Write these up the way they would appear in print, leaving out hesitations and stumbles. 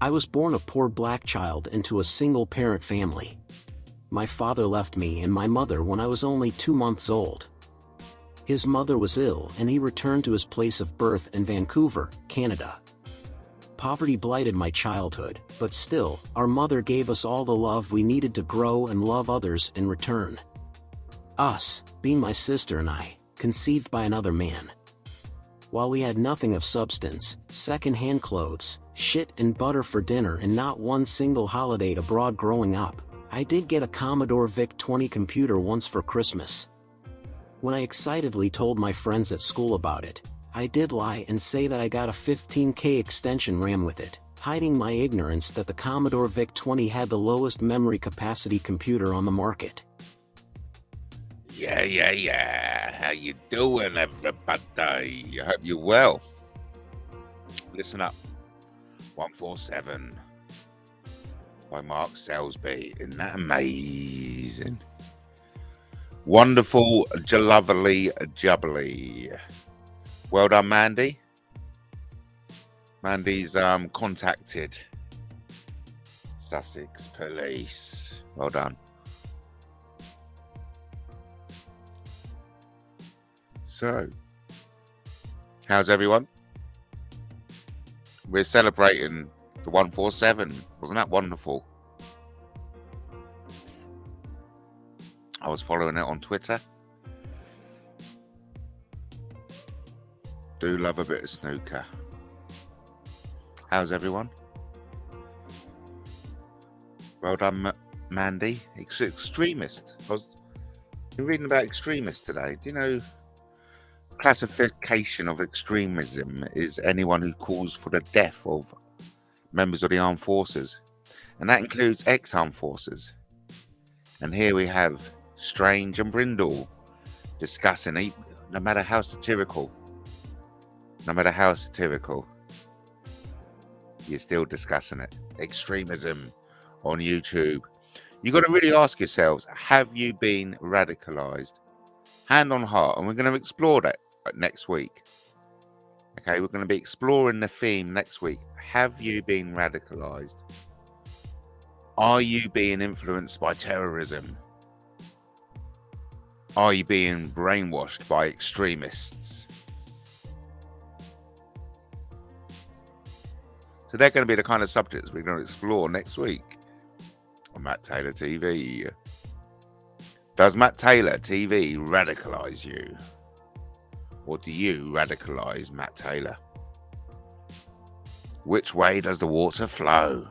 I was born a poor black child into a single-parent family. My father left me and my mother when I was only 2 months old. His mother was ill and he returned to his place of birth in Vancouver, Canada. Poverty blighted my childhood, but still, our mother gave us all the love we needed to grow and love others in return. Us, being my sister and I, conceived by another man. While we had nothing of substance, second-hand clothes, shit and butter for dinner and not one single holiday abroad growing up, I did get a Commodore VIC-20 computer once for Christmas. When I excitedly told my friends at school about it, I did lie and say that I got a 15K extension RAM with it, hiding my ignorance that the Commodore VIC-20 had the lowest memory capacity computer on the market. Yeah. How you doing, everybody? I hope you're well. Listen up. 147 by Mark Selsby. Isn't that amazing? Wonderful, lovely, jubbly. Well done, Mandy. Mandy's contacted Sussex Police. Well done. So, how's everyone? We're celebrating the 147. Wasn't that wonderful? I was following it on Twitter. Do love a bit of snooker. How's everyone? Well done, Mandy. Extremist. I was reading about extremists today. Do you know, classification of extremism is anyone who calls for the death of members of the armed forces, and that includes ex-armed forces. And here we have Strange and Brindle discussing it, no matter how satirical, you're still discussing it. Extremism on YouTube. You got to really ask yourselves, have you been radicalized? Hand on heart, and we're going to explore that next week. Okay, we're going to be exploring the theme next week. Have you been radicalized? Are you being influenced by terrorism? Are you being brainwashed by extremists? So they're going to be the kind of subjects we're going to explore next week on Matt Taylor TV. Does Matt Taylor TV radicalize you? Or do you radicalize Matt Taylor? Which way does the water flow?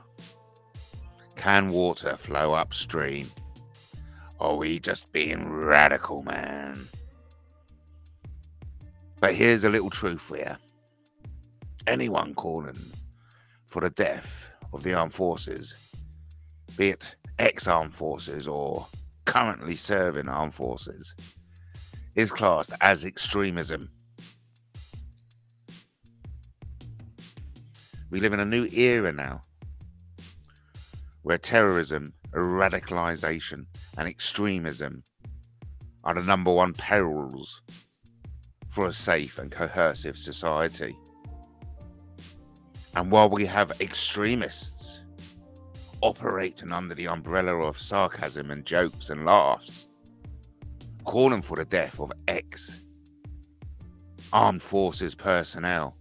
Can water flow upstream? Or are we just being radical, man? But here's a little truth for you. Anyone calling for the death of the armed forces, be it ex-armed forces or currently serving armed forces, is classed as extremism. We live in a new era now where terrorism, radicalization, and extremism are the number one perils for a safe and cohesive society. And while we have extremists operating under the umbrella of sarcasm and jokes and laughs, calling for the death of ex-armed forces personnel,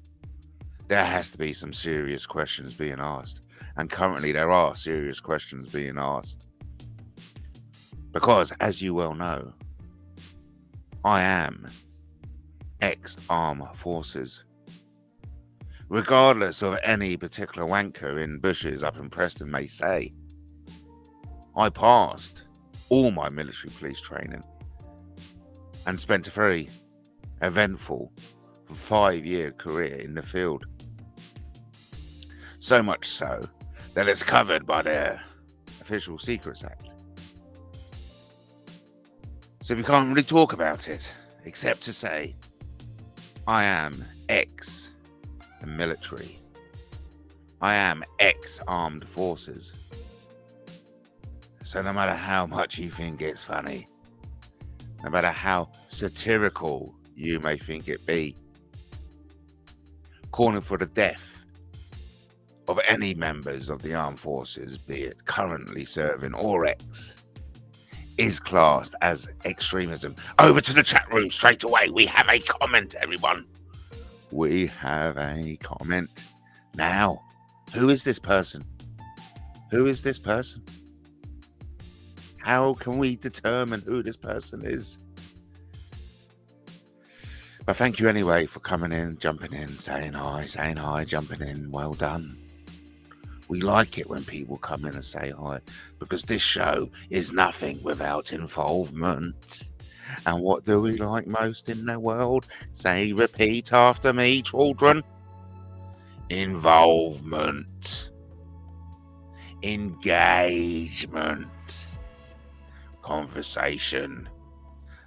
there has to be some serious questions being asked. And currently there are serious questions being asked. Because, as you well know, I am ex-armed forces. Regardless of any particular wanker in bushes up in Preston may say, I passed all my military police training and spent a very eventful 5-year career in the field. So much so that it's covered by the Official Secrets Act. So we can't really talk about it, except to say, I am ex-military. I am ex-armed forces. So no matter how much you think it's funny, no matter how satirical you may think it be, calling for the death of any members of the armed forces, be it currently serving or ex, is classed as extremism. Over to the chat room straight away. We have a comment, everyone. We have a comment. Now, who is this person? Who is this person? How can we determine who this person is? But thank you anyway for coming in, jumping in, saying hi, jumping in. Well done. We like it when people come in and say hi, because this show is nothing without involvement. And what do we like most in the world? Say, repeat after me, children. Involvement. Engagement. Conversation.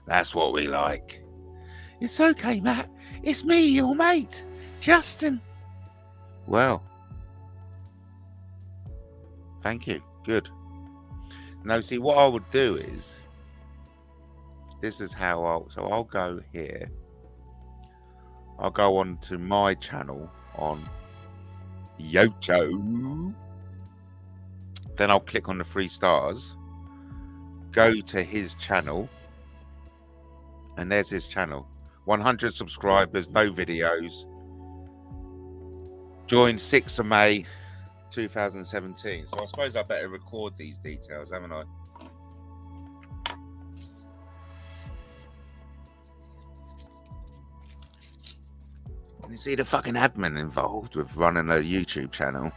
That's what we like. It's okay, Matt. It's me, your mate, Justin. Well, thank you. Good. Now, see, what I would do is, this is how I'll go here. I'll go on to my channel on YouTube. Then I'll click on the 3 stars, go to his channel, and there's his channel. 100 subscribers, no videos. Joined 6th of May 2017. So I suppose I better record these details, haven't I? You see the fucking admin involved with running a YouTube channel.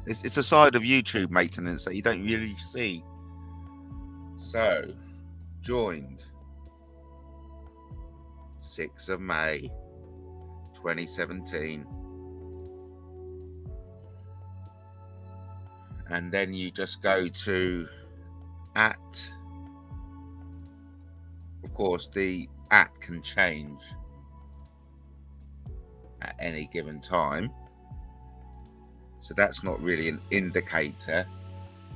It's a side of YouTube maintenance that you don't really see. So, joined 6th of May 2017. And then you just go to @ of course the @ can change at any given time, so that's not really an indicator.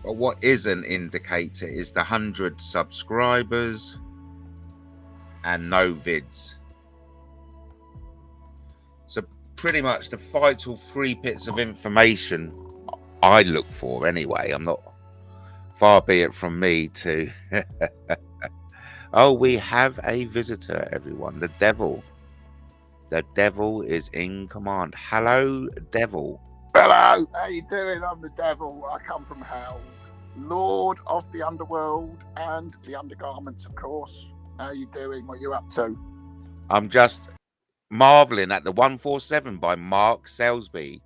But what is an indicator is the 100 subscribers and no vids. So pretty much the vital 3 bits of information I look for anyway. I'm not, far be it from me to oh, we have a visitor, everyone. The devil is in command. Hello, devil. Hello, how you doing? I'm the devil. I come from hell, lord of the underworld and the undergarments, of course. How you doing? What you up to? I'm just marveling at the 147 by Mark Selsby.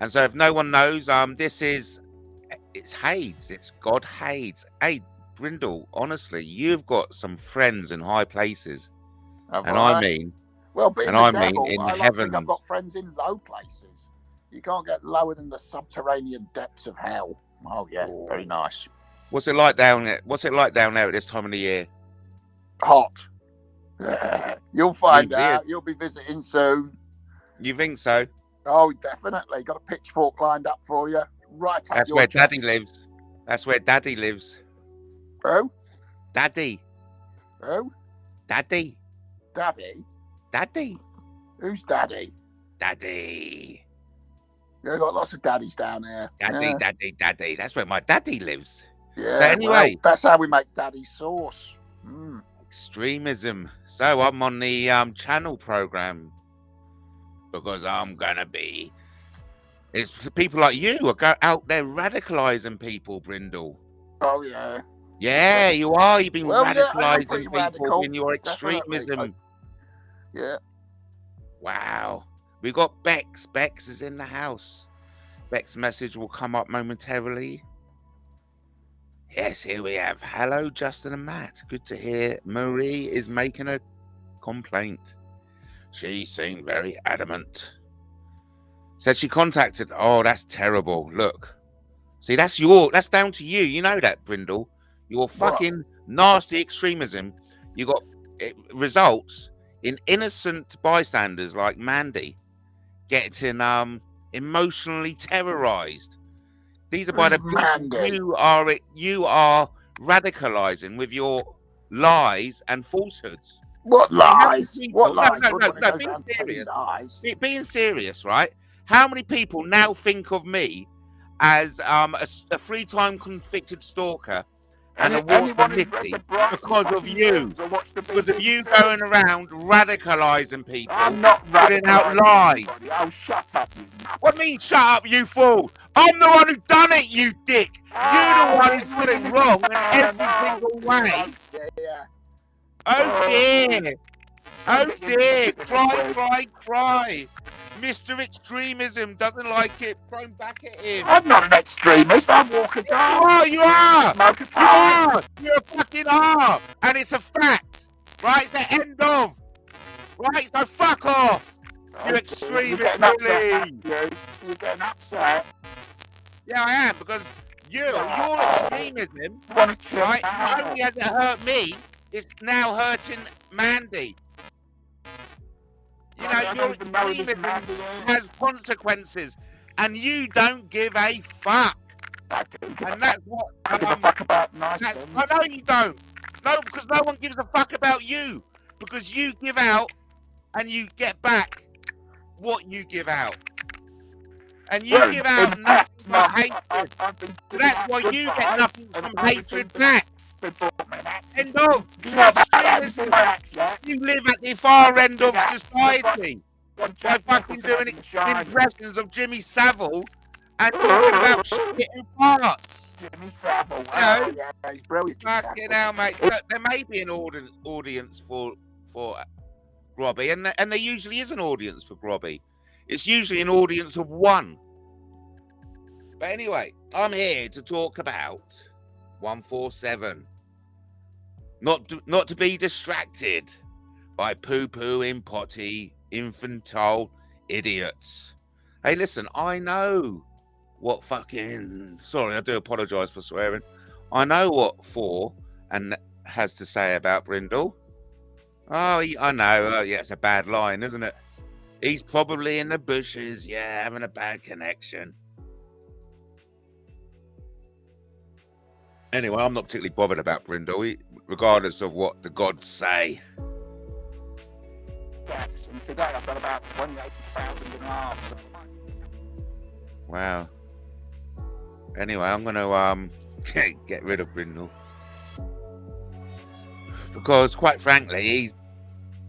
And so if no one knows, it's Hades. It's God Hades. Hey, Brindle, honestly, you've got some friends in high places. Have and I? I mean, well, being and the I devil, mean in I like to heavens. think I've got friends in low places. You can't get lower than the subterranean depths of hell. Oh yeah, very nice. What's it like down there? What's it like down there at this time of the year? Hot. You'll find Really? out. You'll be visiting soon. You think so? Oh, definitely. Got a pitchfork lined up for you. Right up That's your where chest. Daddy lives. That's where Daddy lives. Who? Daddy. Who? Daddy. Daddy? Daddy. Who's Daddy? Daddy. You've got lots of daddies down there. Daddy, Yeah. Daddy. That's where my daddy lives. Yeah, So anyway. well, that's how we make daddy sauce. Mm. Extremism. So I'm on the channel program because I'm gonna be. It's people like you who are out there radicalizing people, Brindle. Oh yeah. Yeah, you are. You've been Well, yeah, I am radicalizing pretty people radical, in your definitely. extremism. Yeah. Wow. We got Bex. Bex is in the house. Bex's message will come up momentarily. Yes, here we have. Hello, Justin and Matt. Good to hear. Marie is making a complaint. She seemed very adamant. Said she contacted. Oh, that's terrible. Look. See, that's down to you. You know that, Brindle. Your fucking nasty extremism. You got it results in innocent bystanders like Mandy getting emotionally terrorized. These are by the people you are radicalizing with your lies and falsehoods. What lies? People, What lies? no, Wouldn't no, wanna go being down telling serious. lies. Being serious, right? How many people now think of me as a three-time convicted stalker and a Anyone water who's read nifty the Brighton because of fucking you? news or watched the Because of you BBC? going around radicalising people, I'm not putting out radicalising lies. anybody. Oh, shut up, you nut. What do you mean, shut up, you fool? I'm the one who done it, you dick. You're the one who's got it wrong in every single way. Oh, dear. Oh dear. Cry, cry, cry. Mr. Extremism doesn't like it. Thrown back at him. I'm not an extremist. I walk a dog. You are. Smoke a You pipe. are. You fucking are. And it's a fact. Right? It's the end of. Right? So fuck off. You extremist. You're getting upset. Yeah, I am, because your extremism, right, not only has it hurt me, it's now hurting Mandy. You know, your extremism has consequences, and you don't give a fuck. And that's what I give a fuck about nice things. I know you don't. No, because no one gives a fuck about you. Because you give out and you get back what you give out. And you give out nothing but hatred. So that's why you get nothing from hatred back. End of. Extremism. You live at the far end of society by fucking doing impressions of Jimmy Savile and talking about shit in parts. Jimmy Savile, You know, he's brilliant. fucking hell, mate. Look, there may be an audience for Grobby, and there usually is an audience for Grobby. It's usually an audience of one. But anyway, I'm here to talk about 147. Not to be distracted by poo-pooing potty infantile idiots. Hey, listen, I know what fucking... Sorry, I do apologise for swearing. I know what and has to say about Brindle. Oh, I know. Oh, yeah, it's a bad line, isn't it? He's probably in the bushes, yeah, having a bad connection. Anyway, I'm not particularly bothered about Brindle, regardless of what the gods say. Yes, and today I've got about 28,000 and a half. Wow. Anyway, I'm going to get rid of Brindle. Because, quite frankly, he's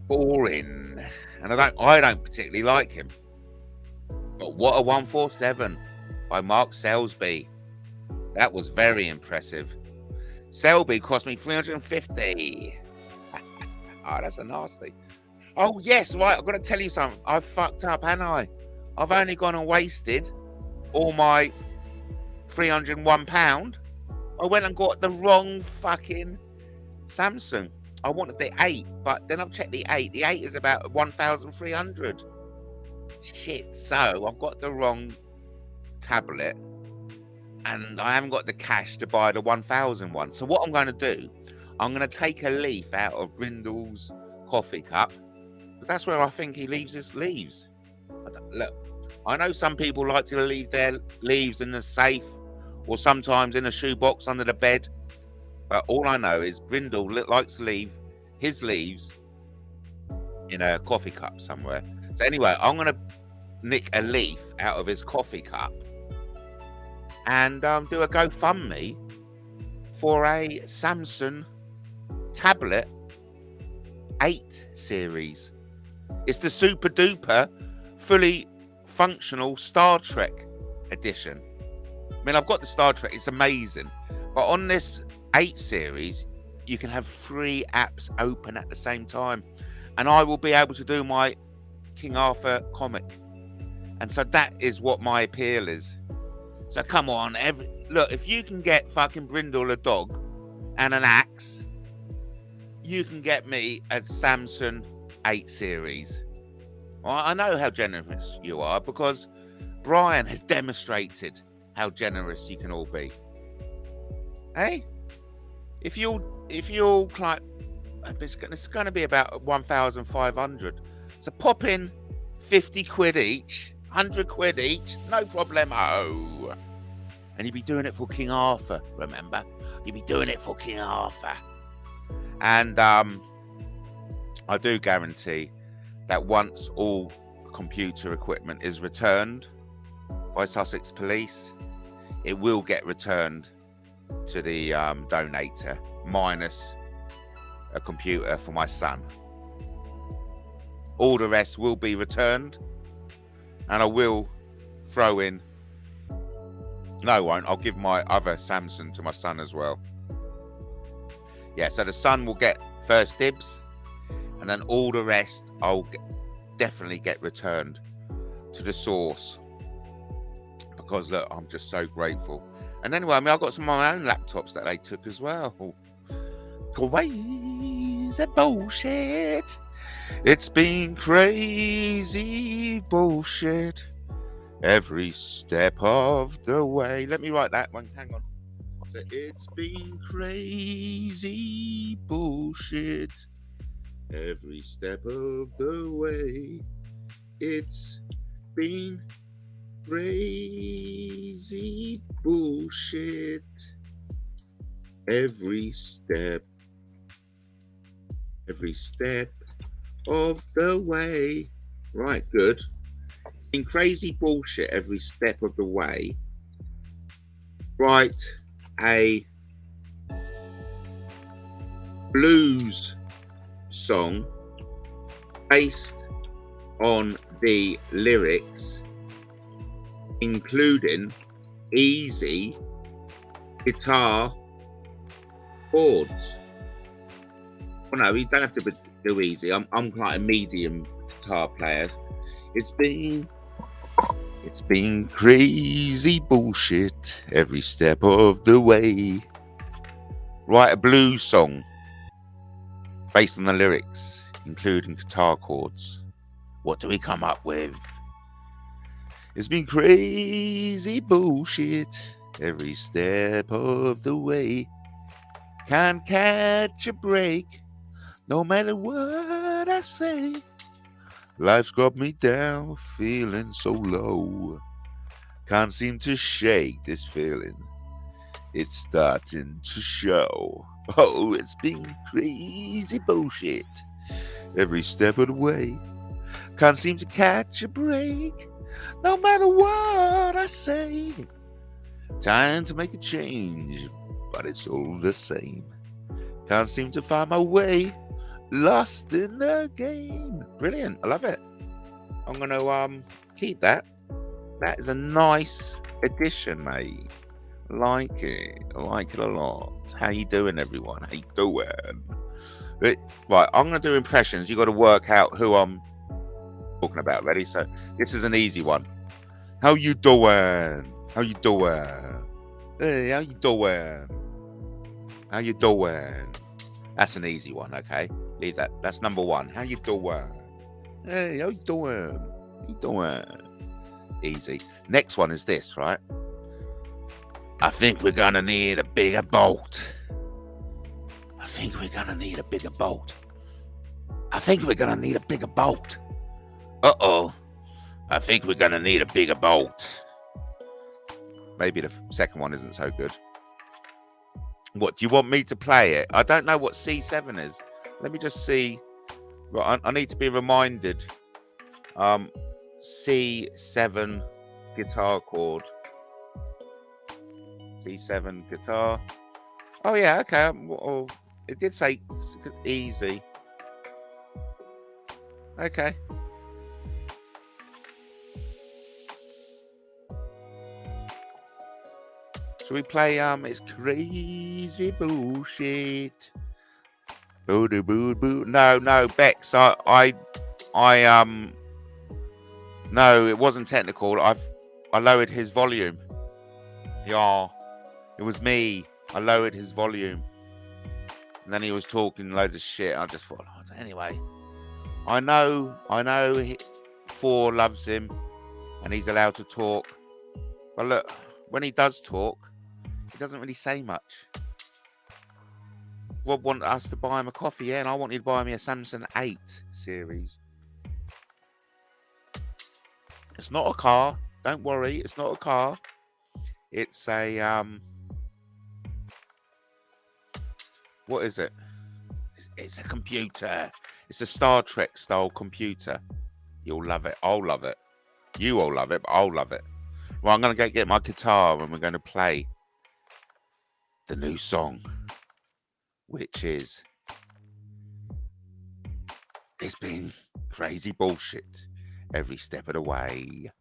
boring. And I don't particularly like him. But what a 147 by Mark Selsby. That was very impressive. Selby cost me 350. Oh, that's a nasty. Oh, yes, right. I've got to tell you something. I fucked up, haven't I? I've only gone and wasted all my £301. I went and got the wrong fucking Samsung. I wanted the 8, but then I've checked the 8. The 8 is about 1,300. Shit. So I've got the wrong tablet. And I haven't got the cash to buy the 1,000 one. So what I'm going to do, I'm going to take a leaf out of Brindle's coffee cup, because that's where I think he leaves his leaves. Look, I know some people like to leave their leaves in the safe or sometimes in a shoebox under the bed. But all I know is Brindle likes to leave his leaves in a coffee cup somewhere. So anyway, I'm going to nick a leaf out of his coffee cup and do a GoFundMe for a Samsung tablet 8 series. It's the super duper fully functional Star Trek edition. I mean, I've got the Star Trek, it's amazing. But on this 8 series, you can have 3 apps open at the same time. And I will be able to do my King Arthur comic. And so that is what my appeal is. So come on, look, if you can get fucking Brindle a dog and an axe, you can get me a Samsung 8 series. Well, I know how generous you are because Brian has demonstrated how generous you can all be. Hey, if you'll like, it's going to be about 1,500. So pop in 50 quid each. 100 quid each, no problemo. And you'd be doing it for King Arthur, remember? You'd be doing it for King Arthur. And I do guarantee that once all computer equipment is returned by Sussex Police, it will get returned to the donator, minus a computer for my son. All the rest will be returned, and I will throw in, no, I won't, I'll give my other Samsung to my son as well. Yeah, so the son will get first dibs, and then all the rest I'll definitely get returned to the source, because look, I'm just so grateful. And anyway, I mean, I've got some of my own laptops that they took as well. Crazy bullshit. It's been crazy bullshit every step of the way. Let me write that one. Hang on. So it's been crazy bullshit every step of the way. It's been crazy bullshit every step of the way. Right, good. In crazy bullshit every step of the way, write a blues song based on the lyrics, including easy guitar chords. Well, no, you don't have to do easy. I'm quite a medium guitar player. It's been crazy bullshit every step of the way. Write a blues song based on the lyrics, including guitar chords. What do we come up with? It's been crazy bullshit every step of the way. Can't catch a break, no matter what I say. Life's got me down, feeling so low. Can't seem to shake this feeling. It's starting to show. Oh, it's been crazy bullshit every step of the way. Can't seem to catch a break, no matter what I say. Time to make a change, but it's all the same. Can't seem to find my way, lost in the game. Brilliant, I love it. I'm going to keep that. That is a nice addition, mate. I like it a lot. How you doing, everyone? How you doing? Right, I'm going to do impressions. You got to work out who I'm talking about. Ready? So this is an easy one. How you doing? How you doing? Hey, how you doing? How you doing? That's an easy one, okay? Leave that. That's number one. How you doing? Hey, how you doing? How you doing? Easy. Next one is this, right? I think we're gonna need a bigger boat. I think we're gonna need a bigger boat. I think we're gonna need a bigger boat. Uh-oh. I think we're gonna need a bigger boat. Maybe the second one isn't so good. What, do you want me to play it? I don't know what C7 is. Let me just see. Right, I need to be reminded. C7 guitar chord. C7 guitar. Oh yeah, okay. Oh, it did say easy. Okay. Should we play it's crazy bullshit? Boo boo boo. No, Bex. I no, it wasn't technical. I lowered his volume. Yeah, it was me. I lowered his volume, and then he was talking loads of shit. I just thought, oh, anyway. I know. Four loves him, and he's allowed to talk. But look, when he does talk, he doesn't really say much. Rob wanted us to buy him a coffee, yeah, and I wanted to buy me a Samsung 8 series. It's not a car. Don't worry, it's not a car. It's a what is it? It's a computer. It's a Star Trek style computer. You'll love it. I'll love it. You all love it, but I'll love it. Well, I'm going to get my guitar and we're going to play the new song, which is It's Been Crazy Bullshit Every Step of the Way.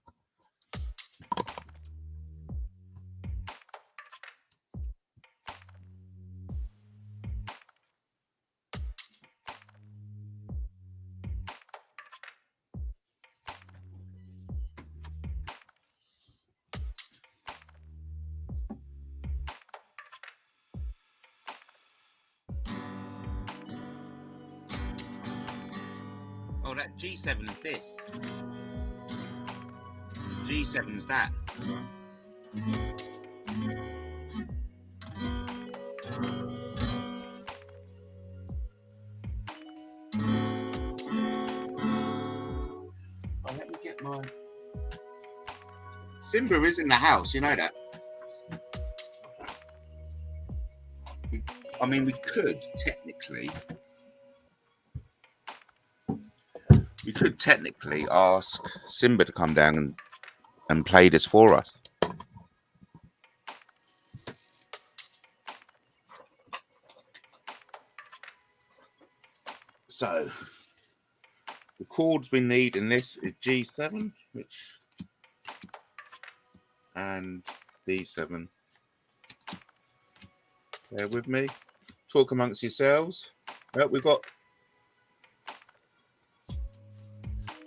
Oh, that G7 is this. G7 is that. Oh, let me get my... Simba is in the house, you know that? I mean, we could technically ask Simba to come down and play this for us. So the chords we need in this is G7, and D7. Bear with me. Talk amongst yourselves. Well, we've got...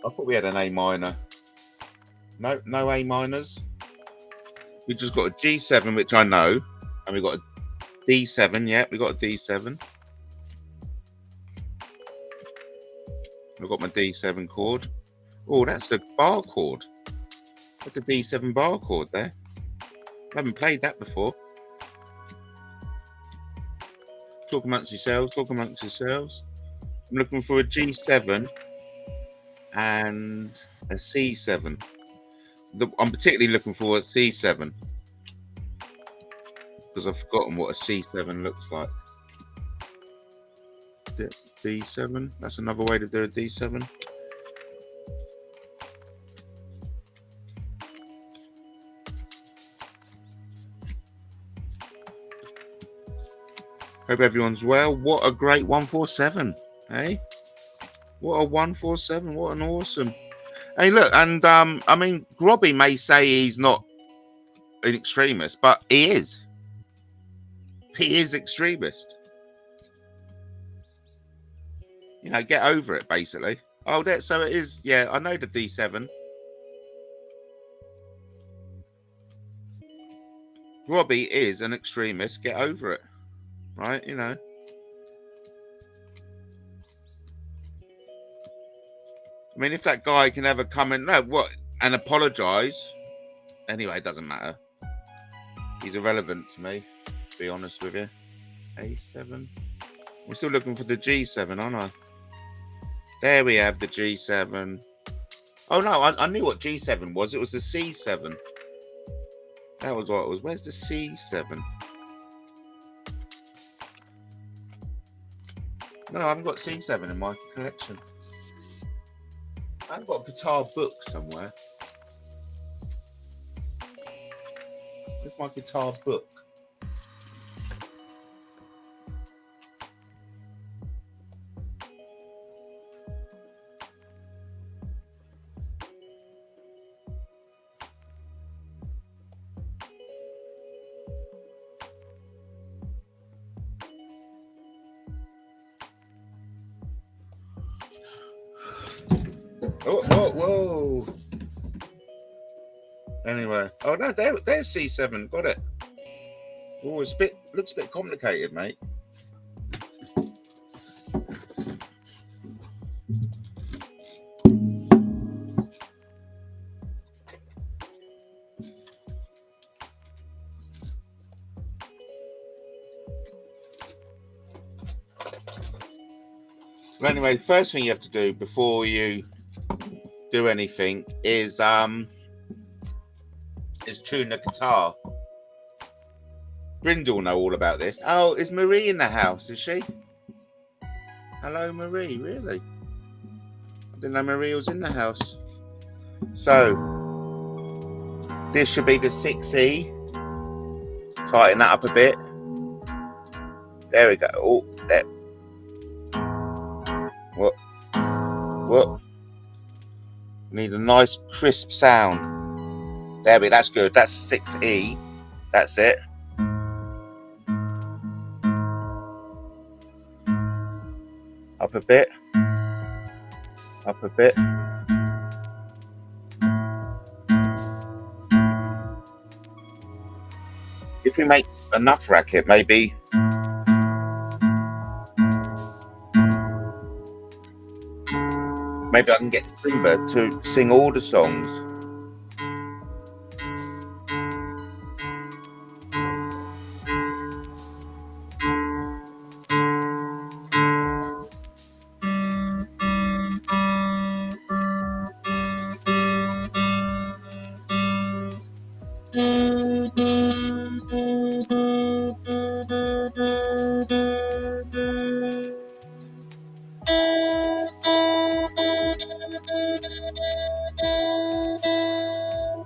I thought we had an A minor. No A minors. We just got a G7, which I know, and we got a D7. Yeah, we got a D7. I've got my D7 chord. Oh, that's the bar chord. That's a D7 bar chord there. I haven't played that before. Talk amongst yourselves. Talk amongst yourselves. I'm looking for a G7 and a C7. I'm particularly looking for a C7 because I've forgotten what a C7 looks like. D7. That's another way to do a D7. Hope everyone's well. What a great 147, eh? What a 147. What an awesome. Hey, look, and I mean, Grobby may say he's not an extremist, but he is. He is extremist. You know, get over it, basically. Oh, so it is. Yeah, I know the D7. Grobby is an extremist. Get over it. Right, you know. I mean, if that guy can ever come and and apologise. Anyway, it doesn't matter. He's irrelevant to me, to be honest with you. A7. We're still looking for the G7, aren't I? There we have the G7. Oh no, I knew what G7 was. It was the C7. That was what it was. Where's the C7? No, I haven't got C7 in my collection. I've got a guitar book somewhere. Where's my guitar book? Whoa. Anyway. Oh no, there's C7. Got it. Oh, looks a bit complicated, mate. Well, anyway, the first thing you have to do before you do anything is tune the guitar. Brindle know all about this. Oh, is Marie in the house? Is she? Hello, Marie. Really? I didn't know Marie was in the house. So, this should be the 6E. Tighten that up a bit. There we go. Oh, there. What? Need a nice crisp sound. There we go. That's good. That's 6E. That's it. Up a bit. Up a bit. If we make enough racket, maybe. Maybe I can get Simba to sing all the songs.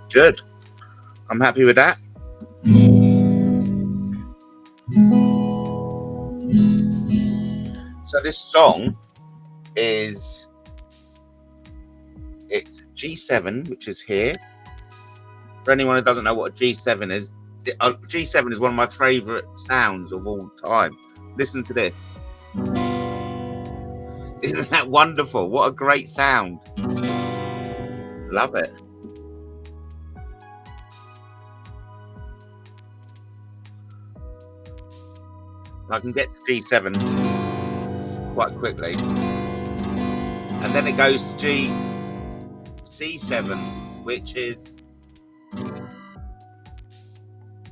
Good. I'm happy with that. So this song is, it's G7, which is here. For anyone who doesn't know what a G7 is, G7 is one of my favorite sounds of all time. Listen to this. Isn't that wonderful? What a great sound. Love it. I can get to G7 quite quickly. And then it goes to C7, which is,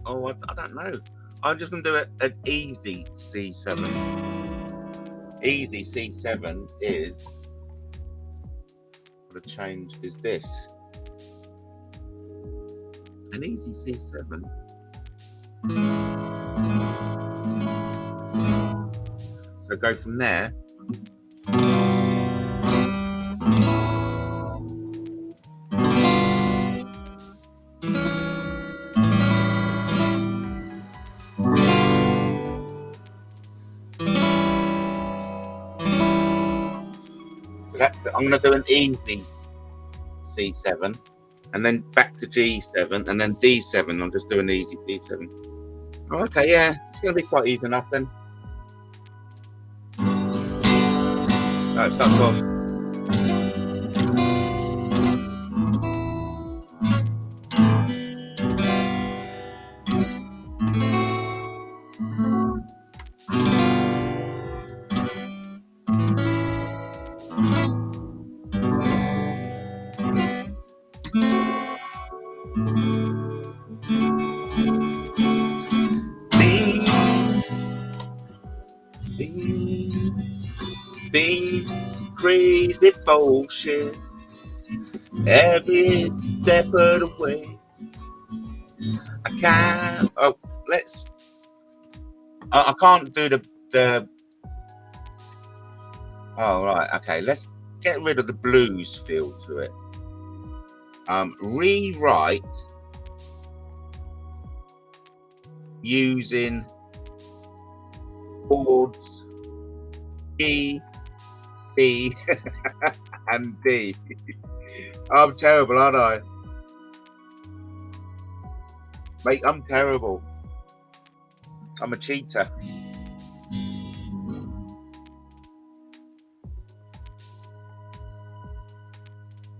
oh, I don't know. I'm just going to do it an easy C7. Easy C7 is, what a change is this. An easy C7. So go from there. So that's it. I'm going to do an easy C7 and then back to G7 and then D7. I'll just do an easy D7. Oh, okay, yeah, it's going to be quite easy enough then. No, it starts off. Be crazy bullshit every step of the way. I can't. Oh, let's. I can't do the. Oh right, okay. Let's get rid of the blues feel to it. Rewrite using chords G, B, and D. I'm terrible, aren't I? Mate, I'm terrible. I'm a cheater.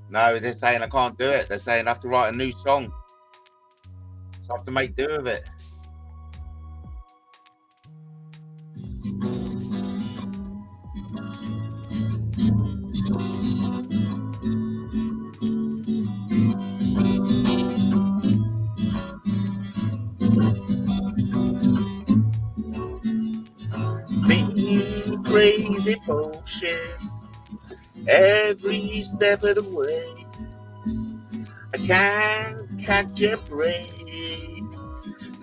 No, they're saying I can't do it. They're saying I have to write a new song. So I have to make do of it. Being crazy bullshit every step of the way. I can't catch a break,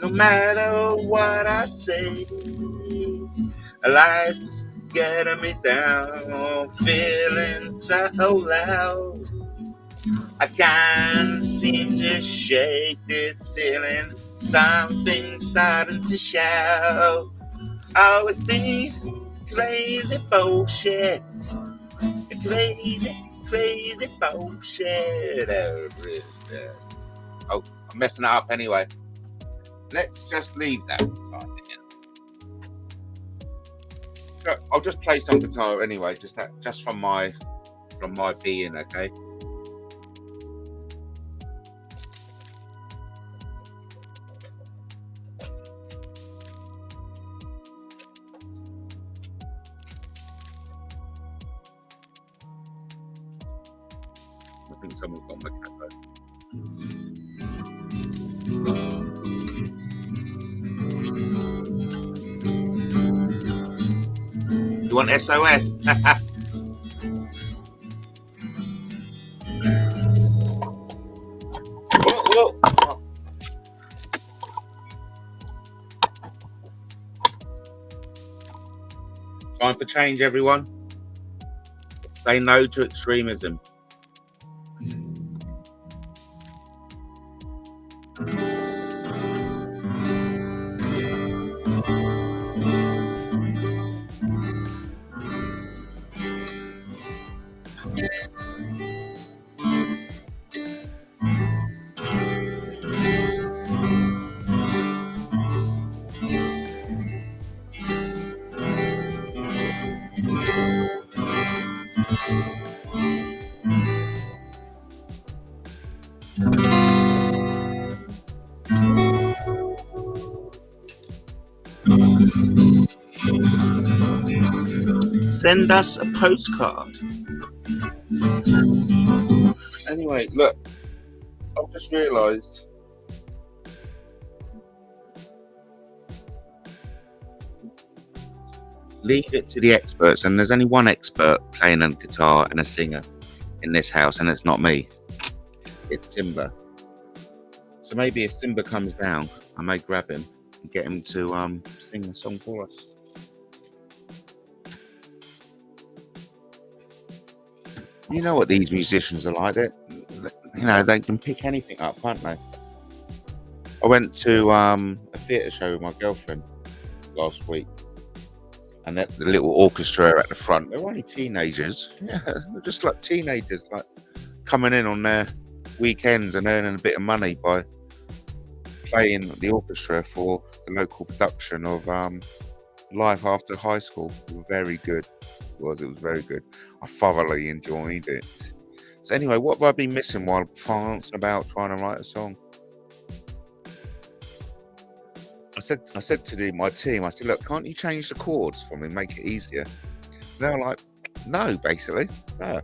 no matter what I say. Life's getting me down, feeling so loud. I can't seem to shake this feeling, something's starting to shout. Oh, it's me, crazy bullshit, crazy bullshit. Oh, I'm messing it up anyway. Let's just leave that time again. I'll just play some guitar anyway, just from my being, okay? I think someone's got my cat though. You want SOS? Whoa. Time for change, everyone. Say no to extremism. Send us a postcard. Anyway, look, I've just realised leave it to the experts, and there's only one expert playing a guitar and a singer in this house, and it's not me, it's Simba. So maybe if Simba comes down, I may grab him and get him to sing a song for us. You know what these musicians are like. They can pick anything up, can't they? I went to a theatre show with my girlfriend last week, and the little orchestra at the front, they were only teenagers. Yeah, they're just like teenagers, like coming in on their weekends and earning a bit of money by playing the orchestra for the local production of Life After High School. It was very good. It was very good. I thoroughly enjoyed it. So anyway, what have I been missing while prancing about trying to write a song? I said to my team, I said, look, can't you change the chords for me, make it easier? And they were like, no, basically. No.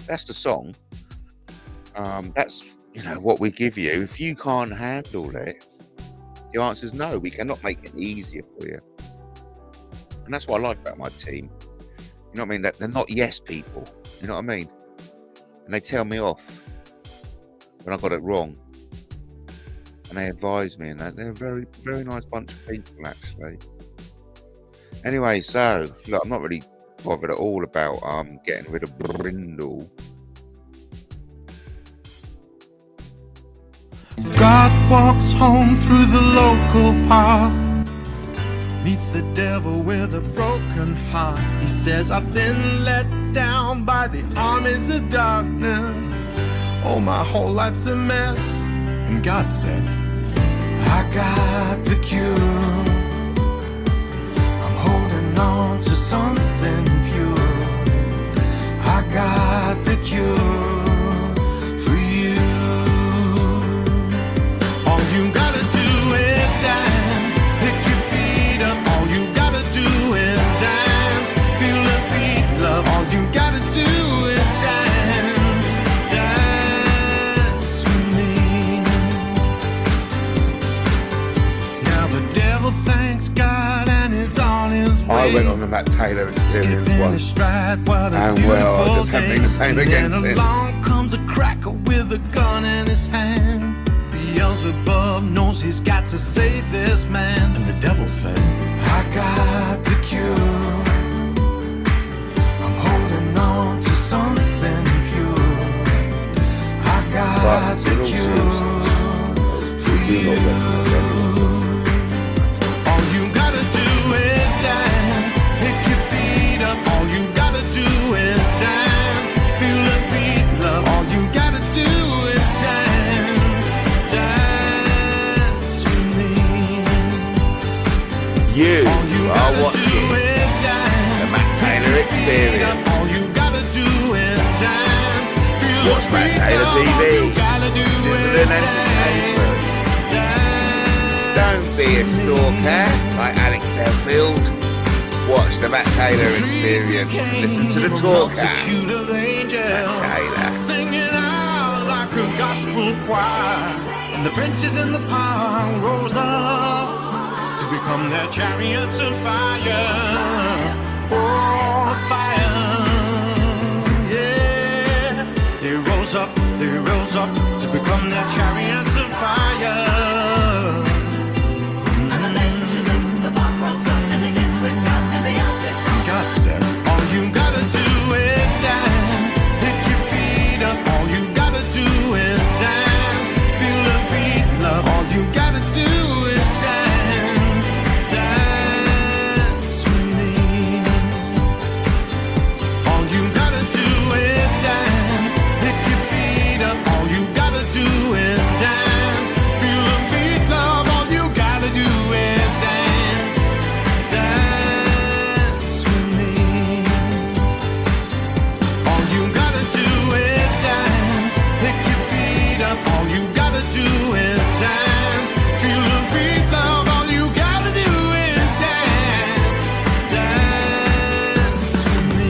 That's the song. That's what we give you. If you can't handle it, the answer is no, we cannot make it easier for you. And that's what I like about my team. You know what I mean? That they're not yes people. You know what I mean? And they tell me off when I got it wrong. And they advise me, and they're a very, very nice bunch of people, actually. Anyway, so look, I'm not really bothered at all about getting rid of Brindle. God walks home through the local park, meets the devil with a broken heart. He says, I've been let down by the armies of darkness. Oh, my whole life's a mess. And God says, I got the cure. I'm holding on to something pure. I got the cure. You gotta do is dance, pick your feet up. All you gotta do is dance, feel the beat, love. All you gotta do is dance, dance with me. Now the devil thanks God and is on his way. I went on the Matt Taylor experience once, stride, what a and well, I just haven't been the same again then since. Along comes a cracker with a gun in his hand. Beelzebub knows he's got to save this man. And the devil says, I got the cure. All you gotta do is dance, pick your feet up. All you gotta do is dance, feel the beat, love. All you gotta do is dance, dance with me. You are watching the Matt Taylor Experience. All you gotta do is dance, feel Watch the Matt beat, Taylor love. TV. All you gotta do Sizzling is entertainment. Don't be a stalker like Alex Delfield. Watch the Matt Taylor Experience. Listen to the talker. Matt Taylor. Singing out like a gospel choir. And the benches in the park rose up to become their chariots of fire. Oh, fire. Yeah. They rose up to become their chariots of fire. God said, all you gotta do is dance, pick your feet up. All you gotta do is dance, feel the beat, love. All you gotta do is dance, dance with me. All you gotta do is dance, pick your feet up. All you gotta do is dance, feel the beat, love. All you gotta do is dance, dance with me. All you gotta do is dance, pick your feet up. All you gotta do is dance, feel the beat, love. All you gotta do is dance, dance with me.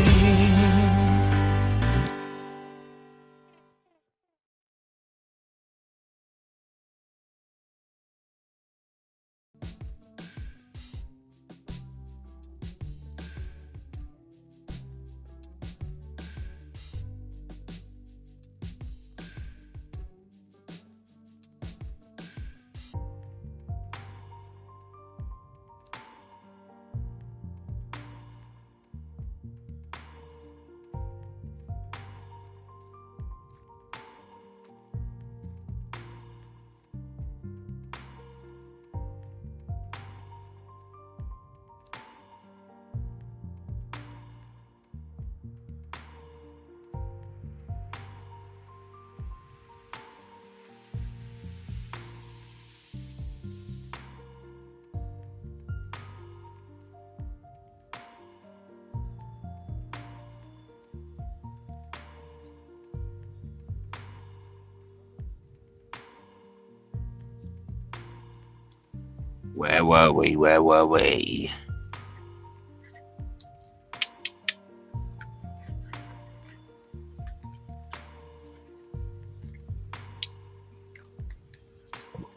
Where were we? Where were we?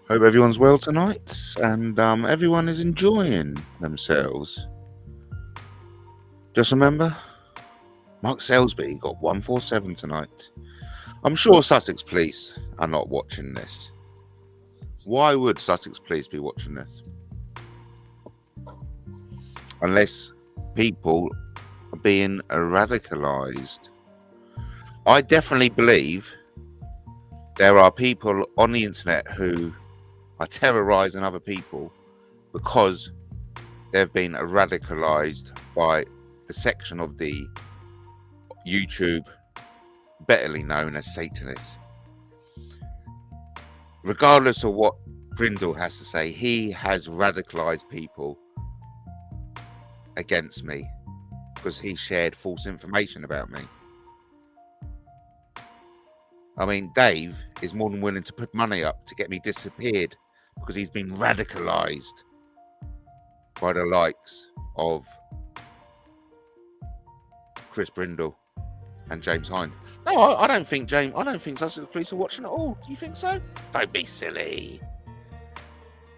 Hope everyone's well tonight, and everyone is enjoying themselves. Just remember, Mark Salisbury got 147 tonight. I'm sure Sussex Police are not watching this. Why would Sussex Police be watching this? Unless people are being radicalised. I definitely believe there are people on the internet who are terrorising other people because they've been radicalised by the section of the YouTube betterly known as Satanists. Regardless of what Brindle has to say, he has radicalised people against me because he shared false information about me. I mean, Dave is more than willing to put money up to get me disappeared because he's been radicalised by the likes of Chris Brindle and James Hind. No, I don't think Sussex Police are watching at all. Do you think so? Don't be silly.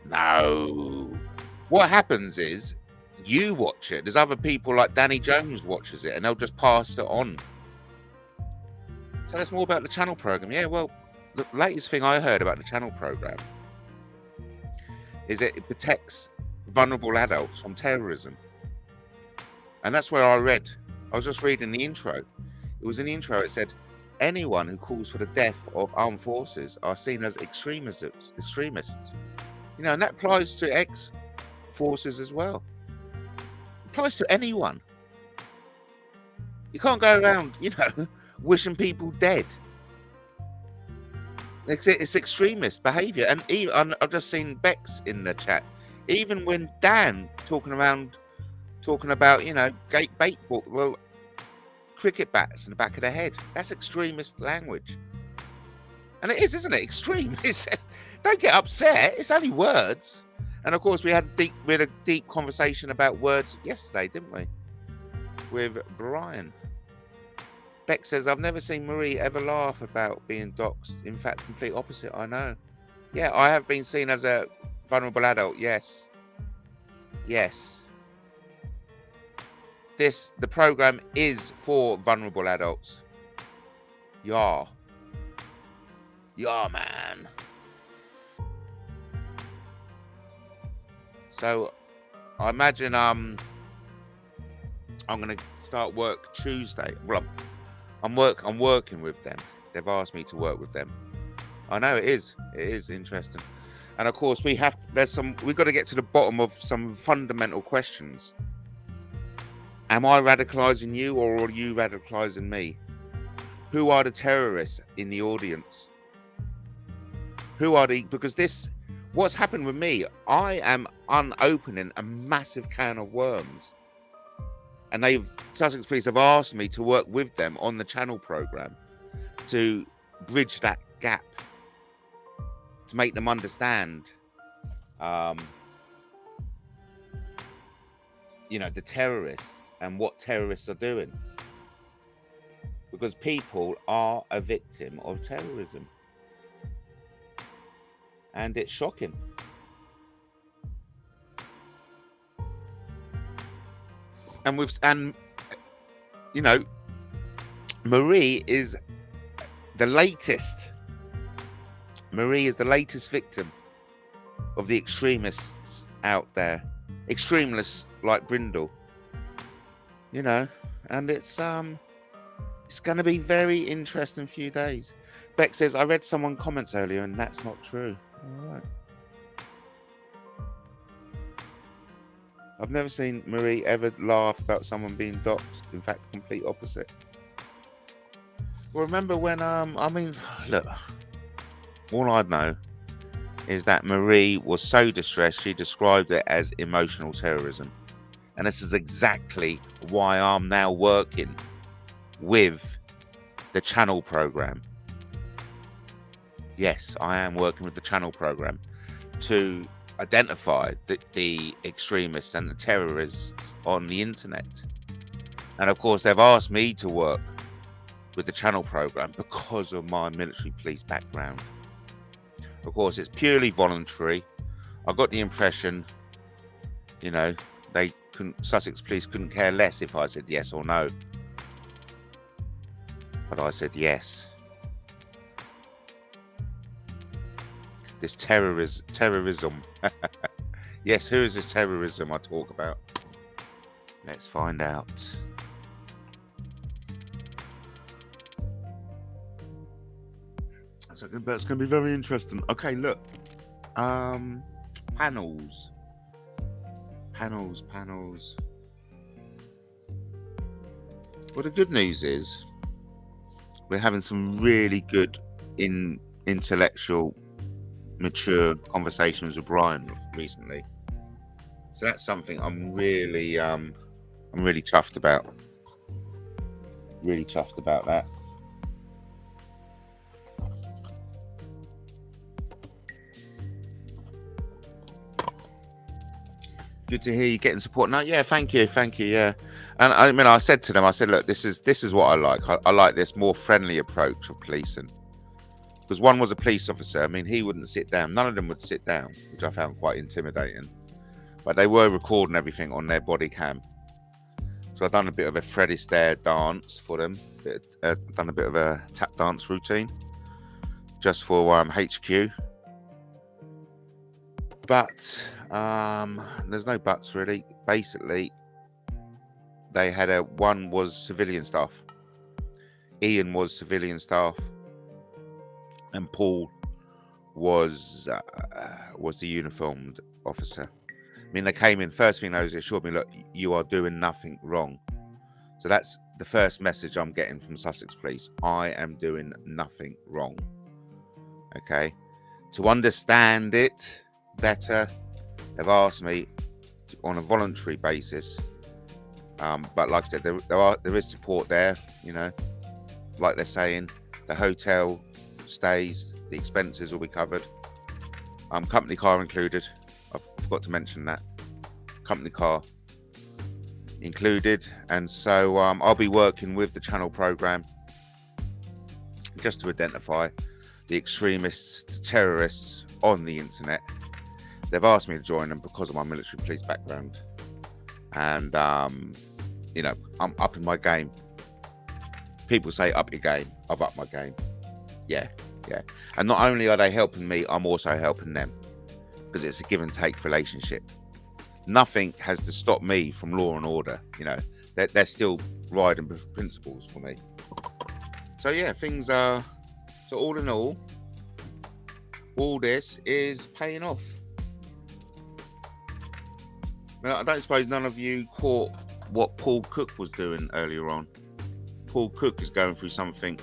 No. What happens is you watch it. There's other people like Danny Jones watches it and they'll just pass it on. Tell us more about the channel program. Yeah, well, the latest thing I heard about the channel program is that it protects vulnerable adults from terrorism. And that's where I read. I was just reading the intro. It was in the intro. It said, anyone who calls for the death of armed forces are seen as extremists. You know, and that applies to ex-forces as well. It applies to anyone. You can't go around, you know, wishing people dead. It's extremist behaviour. And even, I've just seen Bex in the chat. Even when Dan talking about, you know, bait ball, well, cricket bats in the back of their head. That's extremist language. And it is, isn't it? Extreme. Don't get upset. It's only words. And of course, we had a deep conversation about words yesterday, didn't we? With Brian. Beck says, I've never seen Marie ever laugh about being doxxed. In fact, complete opposite, I know. Yeah, I have been seen as a vulnerable adult. Yes. Yes. The program is for vulnerable adults. Yeah. Yeah, man. So, I imagine I'm gonna start work Tuesday. Well, I'm working with them. They've asked me to work with them. I know it is interesting. And of course, we've got to get to the bottom of some fundamental questions. Am I radicalizing you, or are you radicalizing me? Who are the terrorists in the audience? Because what's happened with me, I am unopening a massive can of worms. And Sussex Police have asked me to work with them on the channel program to bridge that gap, to make them understand, you know, the terrorists and what terrorists are doing. Because people are a victim of terrorism. And it's shocking. And you know, Marie is the latest victim of the extremists out there. Extremists like Brindle. You know, and it's going to be very interesting few days. Beck says, I read someone comments earlier and that's not true. All right. I've never seen Marie ever laugh about someone being doxxed. In fact, complete opposite. Well, remember when, I mean, look, all I know is that Marie was so distressed, she described it as emotional terrorism. And this is exactly why I'm now working with the channel program. Yes, I am working with the channel program to identify the extremists and the terrorists on the internet. And of course, they've asked me to work with the channel program because of my military police background. Of course, it's purely voluntary. I got the impression, you know, Sussex Police couldn't care less if I said yes or no. But I said yes. This terrorism. Yes, who is this terrorism I talk about? Let's find out. So it's going to be very interesting. Okay, look. Panels. Well, the good news is we're having some really good intellectual, mature conversations with Brian recently. So that's something I'm really chuffed about. Really chuffed about that. Good to hear you getting support. No, yeah, thank you, yeah. And I mean, I said to them, I said, look, this is what I like. I like this more friendly approach of policing. Because one was a police officer. I mean, he wouldn't sit down. None of them would sit down, which I found quite intimidating. But they were recording everything on their body cam. So I've done a bit of a Fred Astaire dance for them. Done a bit of a tap dance routine just for HQ. But there's no buts really. Basically, they had one was civilian staff. Ian was civilian staff, and Paul was the uniformed officer. I mean, they came in, first thing they assured me, look, you are doing nothing wrong. So that's the first message I'm getting from Sussex Police. I am doing nothing wrong. Okay. To understand it better, they've asked me on a voluntary basis. But like I said, there is support there, you know, like they're saying, the hotel stays, the expenses will be covered. Company car included. I forgot to mention that. Company car included. And so I'll be working with the channel program just to identify the extremists, the terrorists on the internet. They've asked me to join them because of my military police background. And, you know, I'm upping my game. People say up your game. I've upped my game. Yeah. And not only are they helping me, I'm also helping them, because it's a give and take relationship. Nothing has to stop me from law and order. You know, they're still riding principles for me. So yeah, things are, so all in all this is paying off. Now, I don't suppose none of you caught what Paul Cook was doing earlier on. Paul Cook is going through something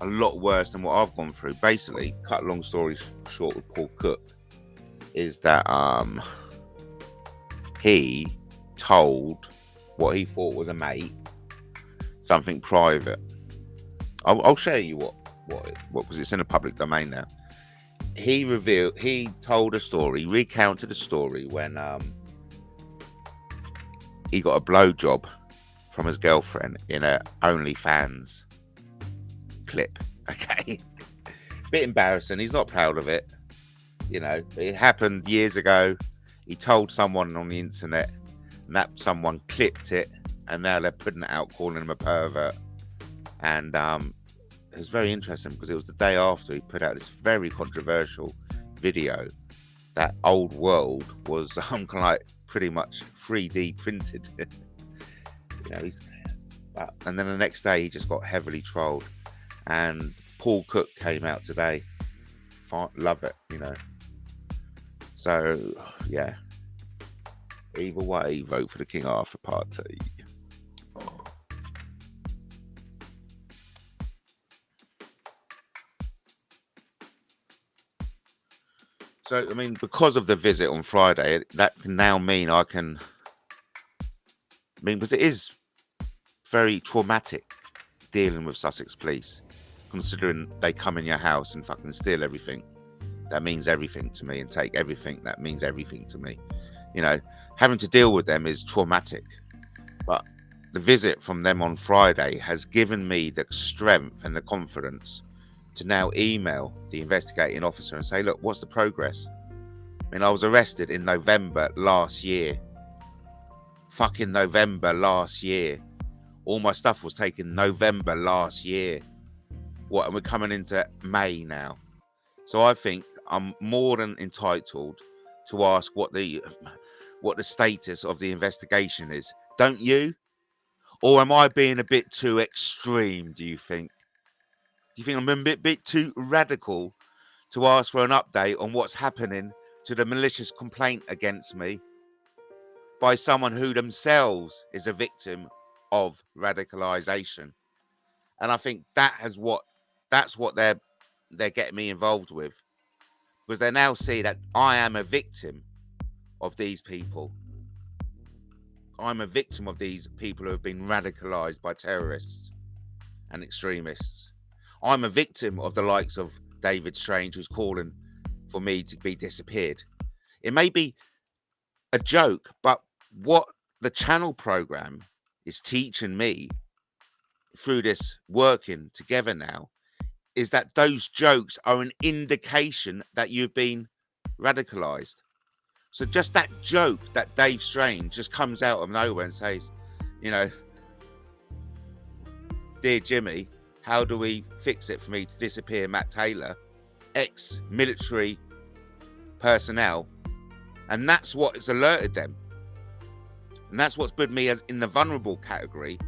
a lot worse than what I've gone through. Basically, cut a long story short with Paul Cook, is that he told what he thought was a mate something private. I'll share you what because it's in the public domain now. He told a story, recounted a story when he got a blowjob from his girlfriend in a OnlyFans clip. Okay, bit embarrassing. He's not proud of it. You know, it happened years ago. He told someone on the internet, and that someone clipped it, and now they're putting it out, calling him a pervert. And it was very interesting because it was the day after he put out this very controversial video that Old World was kind of like pretty much 3D printed. You know, and then the next day he just got heavily trolled. And Paul Cook came out today. Love it, you know. So yeah, either way, vote for the King Arthur Party. So, I mean, because of the visit on Friday, that can now mean because it is very traumatic dealing with Sussex Police, considering they come in your house and fucking steal everything. That means everything to me, and take everything. That means everything to me. You know, having to deal with them is traumatic. But the visit from them on Friday has given me the strength and the confidence to now email the investigating officer and say, look, what's the progress? I mean, I was arrested in November last year. Fucking November last year. All my stuff was taken November last year. What, and we're coming into May now. So I think I'm more than entitled to ask what the status of the investigation is. Don't you? Or am I being a bit too extreme, do you think? Do you think I'm a bit too radical to ask for an update on what's happening to the malicious complaint against me by someone who themselves is a victim of radicalization? And I think that's what they're getting me involved with, because they now see that I am a victim of these people. I'm a victim of these people who have been radicalized by terrorists and extremists. I'm a victim of the likes of David Strange, who's calling for me to be disappeared. It may be a joke, but what the channel program is teaching me through this working together now is that those jokes are an indication that you've been radicalized. So just that joke that Dave Strange just comes out of nowhere and says, you know, dear Jimmy, how do we fix it for me to disappear Matt Taylor, ex-military personnel? And that's what has alerted them. And that's what's put me as in the vulnerable category,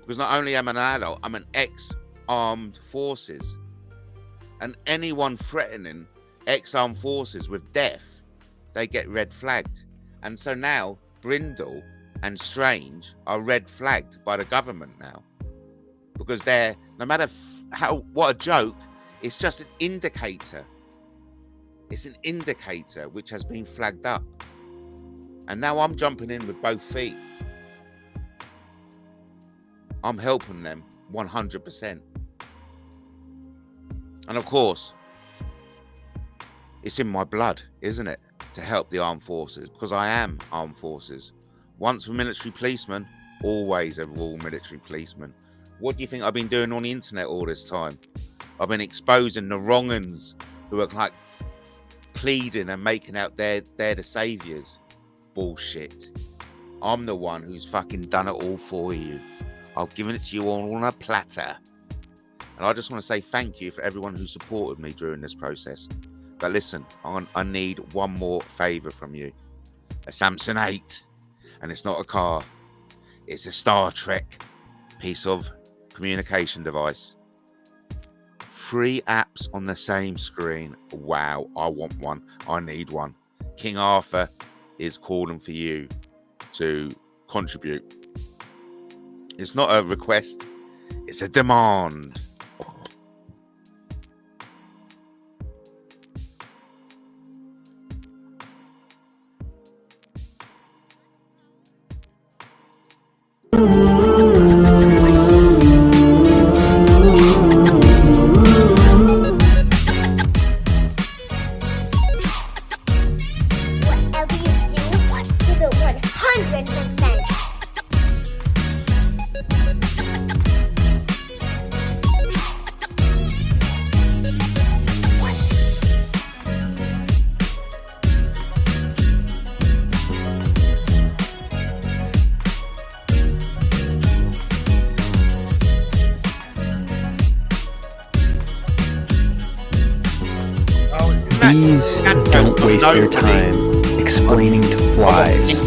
because not only am I an adult, I'm an ex-armed forces. And anyone threatening ex-armed forces with death, they get red flagged. And so now Brindle and Strange are red flagged by the government now, because they're, no matter what a joke, it's just an indicator. It's an indicator which has been flagged up. And now I'm jumping in with both feet. I'm helping them 100%. And of course, it's in my blood, isn't it, to help the armed forces, because I am armed forces. Once a military policeman, always a Royal Military Policeman. What do you think I've been doing on the internet all this time? I've been exposing the wrong-uns who are like pleading and making out they're the saviors. Bullshit. I'm the one who's fucking done it all for you. I've given it to you all on a platter. And I just want to say thank you for everyone who supported me during this process. But listen, I need one more favour from you. A Samsung 8. And it's not a car. It's a Star Trek piece of communication device. 3 apps on the same screen. Wow, I want one. I need one. King Arthur is calling for you to contribute. It's not a request. It's a demand. Bees don't waste their time explaining to flies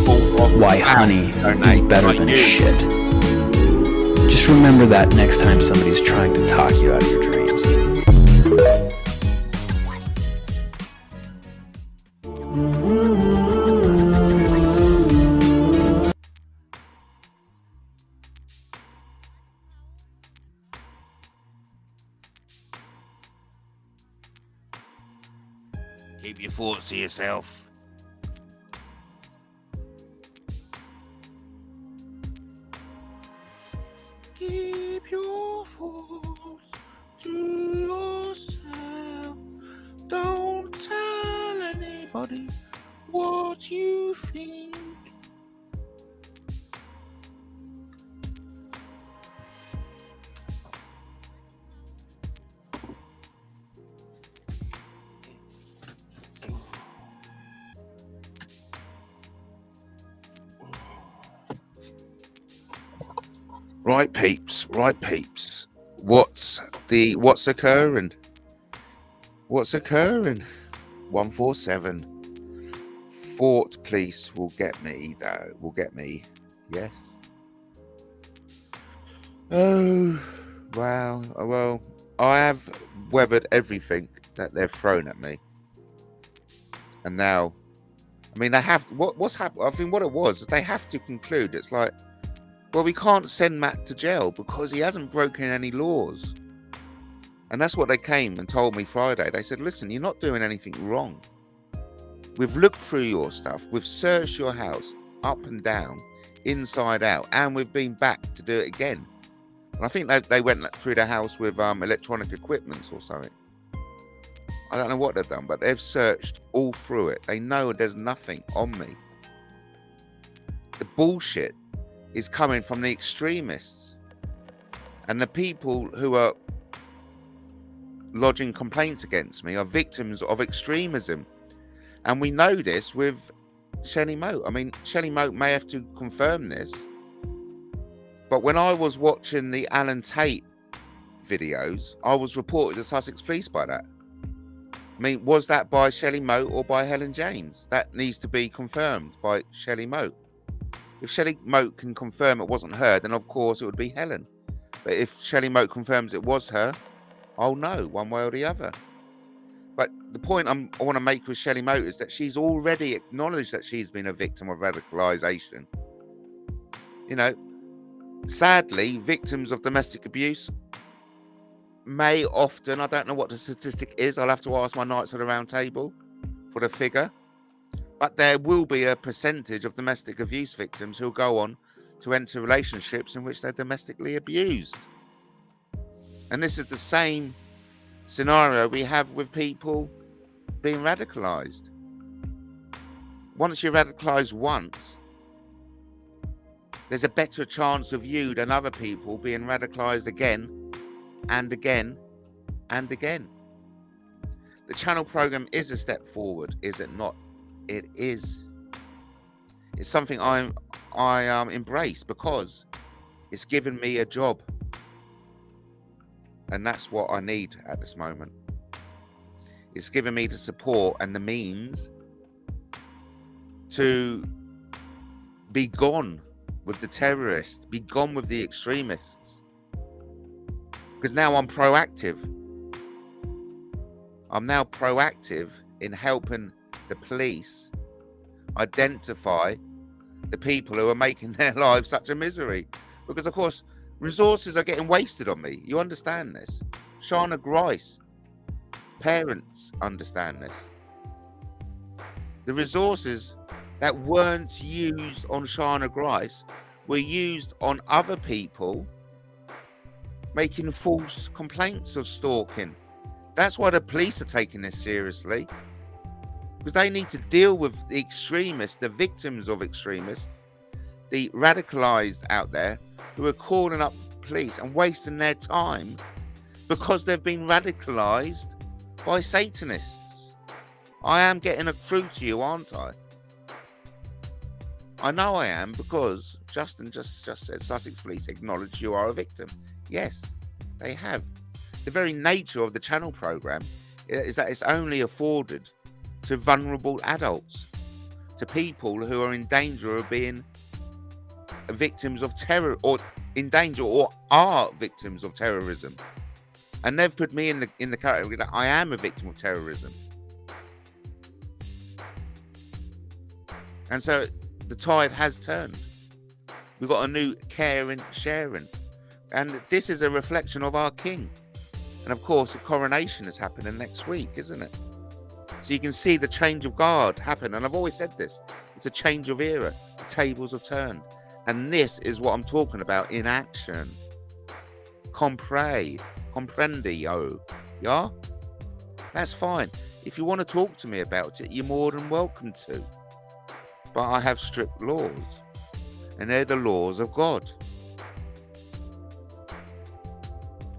why honey is better than shit. Just remember that next time somebody's trying to talk you out of your dreams. Keep your thoughts to yourself. Keep your thoughts to yourself. Don't tell anybody what you think. Right peeps, what's occurring? 147. Fort police will get me though, yes. Oh wow, well, I have weathered everything that they've thrown at me. And now, I mean, they have, what's happened? I think what it was, they have to conclude, it's like, well, we can't send Matt to jail because he hasn't broken any laws. And that's what they came and told me Friday. They said, listen, you're not doing anything wrong. We've looked through your stuff. We've searched your house up and down, inside out, and we've been back to do it again. And I think they went through the house with electronic equipment or something. I don't know what they've done, but they've searched all through it. They know there's nothing on me. The bullshit is coming from the extremists and the people who are lodging complaints against me are victims of extremism. And we know this with Shelley Moat. I mean, Shelley Moat may have to confirm this, but when I was watching the Alan Tate videos, I was reported to Sussex Police by that. I mean, was that by Shelley Moat or by Helen James? That needs to be confirmed by Shelley Moat. If Shelley Moat can confirm it wasn't her, then of course it would be Helen. But if Shelley Moat confirms it was her, I'll know one way or the other. But the point I want to make with Shelley Moat is that she's already acknowledged that she's been a victim of radicalization. You know, sadly, victims of domestic abuse may often, I don't know what the statistic is, I'll have to ask my Knights of the Round Table for the figure, but there will be a percentage of domestic abuse victims who'll go on to enter relationships in which they're domestically abused. And this is the same scenario we have with people being radicalized. Once you're radicalized once, there's a better chance of you than other people being radicalized again and again and again. The channel program is a step forward, is it not? It is. It's something I embrace because it's given me a job, and that's what I need at this moment. It's given me the support and the means to be gone with the terrorists, be gone with the extremists. Because now I'm proactive. I'm now proactive in helping the police identify the people who are making their lives such a misery. Because, of course, resources are getting wasted on me. You understand this? Shana Grice, parents understand this. The resources that weren't used on Shana Grice were used on other people making false complaints of stalking. That's why the police are taking this seriously, because they need to deal with the extremists, the victims of extremists, the radicalized out there who are calling up police and wasting their time because they've been radicalized by Satanists. I am getting a clue to you, aren't I? I know I am, because Justin just said Sussex police acknowledge you are a victim. Yes, they have. The very nature of the channel program is that it's only afforded to vulnerable adults, to people who are in danger of being victims of terror, or in danger, or are victims of terrorism. And they've put me in the category that I am a victim of terrorism. And so the tide has turned. We've got a new caring, sharing. And this is a reflection of our king. And of course, the coronation is happening next week, isn't it? So you can see the change of guard happen. And I've always said this, it's a change of era. The tables have turned. And this is what I'm talking about in action. Comprendio, yeah? That's fine. If you want to talk to me about it, you're more than welcome to. But I have strict laws. And they're the laws of God.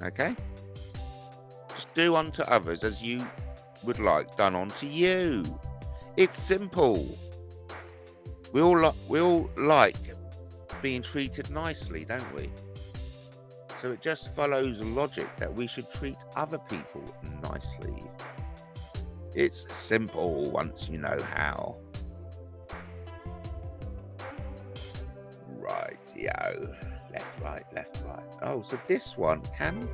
Okay? Just do unto others as you would like done unto you. It's simple. We all like being treated nicely, don't we? So it just follows logic that we should treat other people nicely. It's simple once you know how. Right, yo. Left, right, left, right. Oh, so this one can.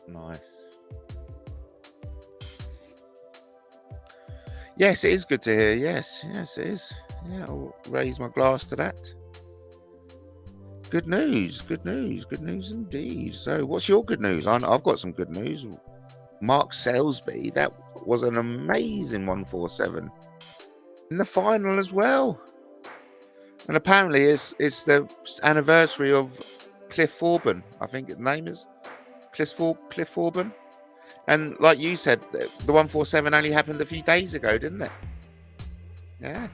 Nice. Yes, it is good to hear. Yes, it is. Yeah, I'll raise my glass to that. Good news indeed. So what's your good news? I've got some good news. Mark Salisbury, that was an amazing 147 in the final as well. And apparently it's the anniversary of Cliff Auburn. I think his name is Cliff Auburn. And like you said, the 147 only happened a few days ago, didn't it? Yeah.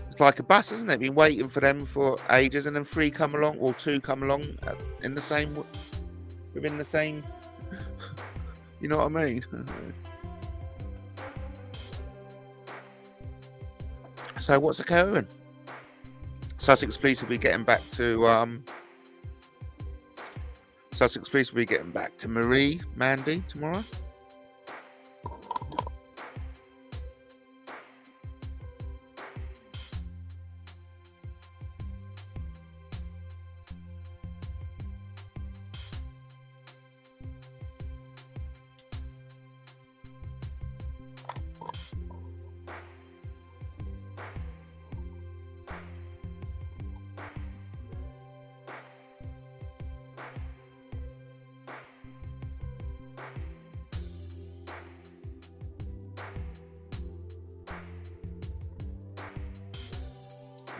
It's like a bus, isn't it? Been waiting for them for ages, and then 3 come along, or 2 come along within the same, you know what I mean? So what's occurring? Sussex police will be getting back to Marie Mandy tomorrow.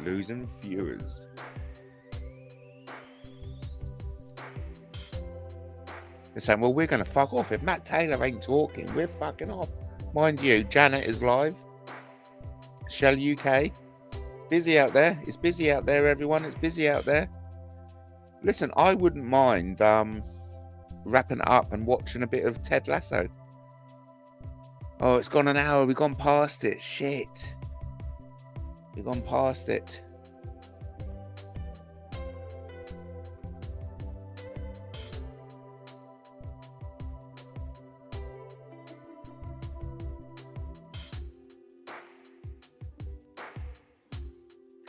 Losing viewers. They're saying, well, we're going to fuck off. If Matt Taylor ain't talking, we're fucking off. Mind you, Janet is live. Shell UK. It's busy out there. It's busy out there, everyone. It's busy out there. Listen, I wouldn't mind wrapping it up and watching a bit of Ted Lasso. Oh, it's gone an hour. We've gone past it. Shit. We've gone past it.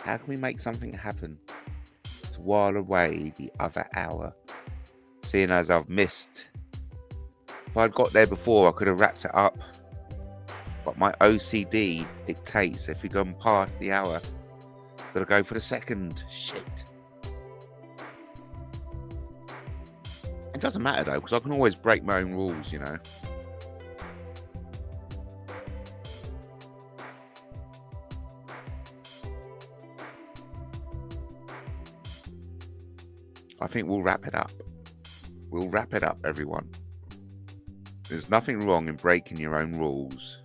How can we make something happen to while away the other hour? Seeing as I've missed. If I'd got there before, I could have wrapped it up. But my OCD dictates if we've gone past the hour, gotta go for the second. Shit. It doesn't matter though, because I can always break my own rules, you know. I think we'll wrap it up. We'll wrap it up, everyone. There's nothing wrong in breaking your own rules.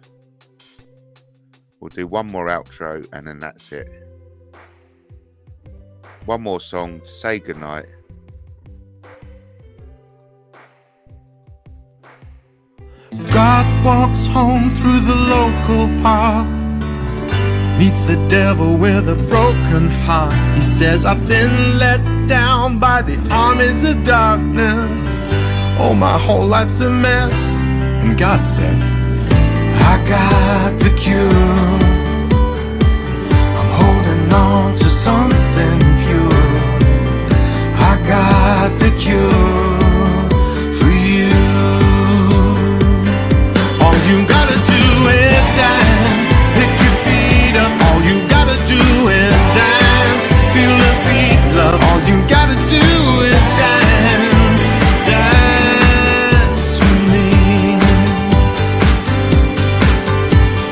We'll do one more outro and then that's it. One more song to say goodnight. God walks home through the local park, meets the devil with a broken heart. He says, I've been let down by the armies of darkness. Oh, my whole life's a mess. And God says, I got the cure. I'm holding on to something pure. I got the cure for you. All you gotta do is dance, pick your feet up. All you gotta do is dance, feel the beat, love. All you gotta do is dance, dance with me.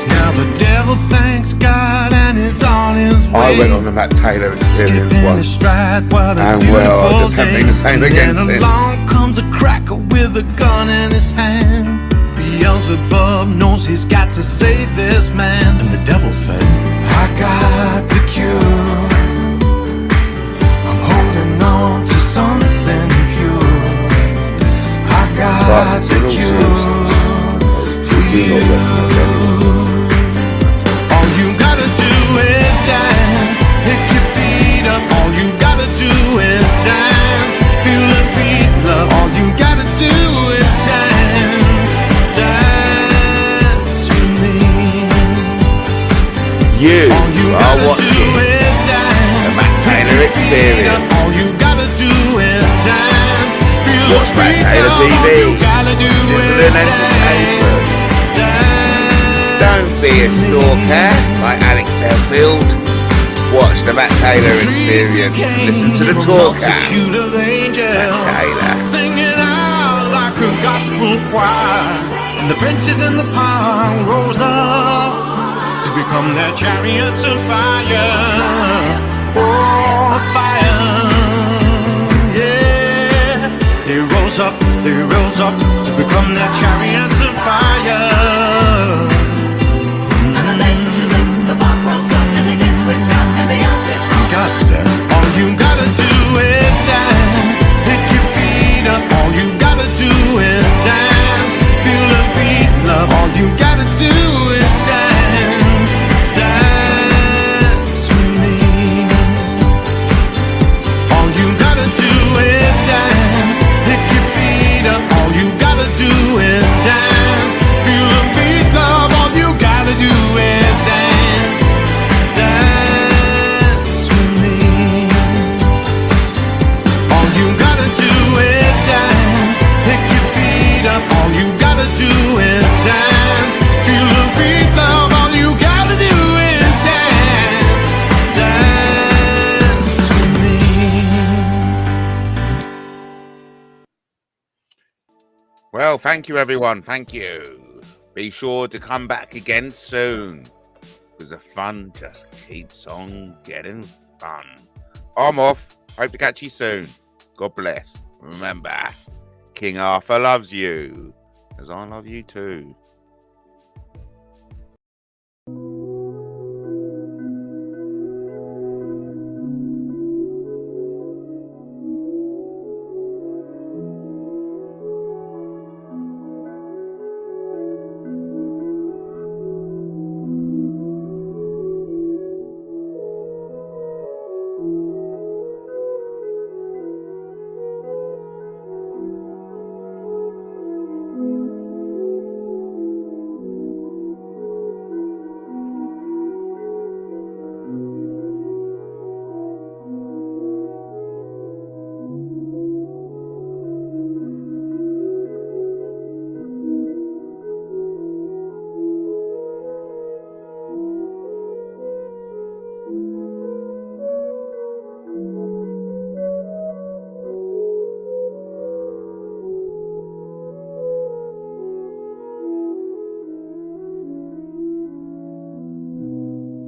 Now the devil thanks God and is on his way. I went on the Matt Taylor experience once, stride, what a and well, I just haven't been the same again then since. Along comes a cracker with a gun in his hand. Beelzebub knows he's got to save this man. And the devil says, I got the cure. I'm holding on to something pure. I got the cure for you. All you gotta do is dance, pick your feet up. All you gotta do is dance, feel the beat, love. All you gotta do is dance, dance with me. You All you are gotta watching do is dance, the Matt Taylor pick your feet experience. up. All you gotta do is dance, feel Watch the Matt beat, Taylor love. TV. All you gotta do Simple is and entertainment. dance, dance. Don't be a stalker like Alex Belfield. Watch the Matt Taylor experience. Listen to the talker. Matt Taylor. Singing out like a gospel choir. And the benches in the park rose up to become their chariots of fire. Oh, fire. Yeah. They rose up to become their chariots of fire. God says, all you gotta do is dance, pick your feet up. All you gotta do is dance, feel the beat, love. All you gotta do is dance, dance with me. All you gotta do is dance, pick your feet up. All you gotta do is dance, feel the beat, love. All you gotta do is dance, dance with me. All you gotta do is dance, pick your feet up. All you gotta do is dance, feel the beat, love. All you gotta do is dance, dance with me. Well, thank you, everyone. Thank you. Be sure to come back again soon. because the fun just keeps on getting fun. I'm off. Hope to catch you soon. God bless. Remember, King Arthur loves you, as I love you too.